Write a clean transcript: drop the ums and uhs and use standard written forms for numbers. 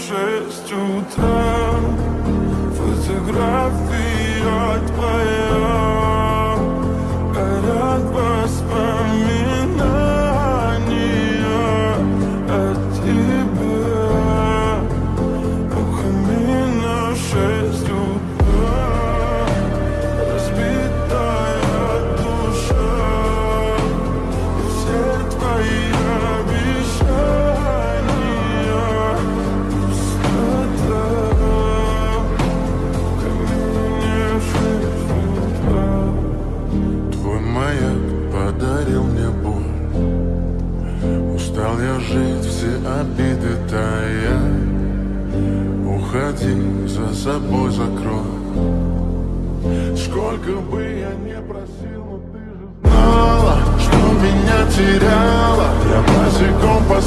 6 утра. Фотография твоя, горят воспоминания о тебе. У камина 6 утра, разбитая душа, и все твои обещания пустота. В камине 6 утра. Твой маяк подарил мне боль. Устал я жить, все обиды тая. Уходи, за собой закрой. Сколько бы я не просил, но ты же знала, что меня теряла. Я босиком по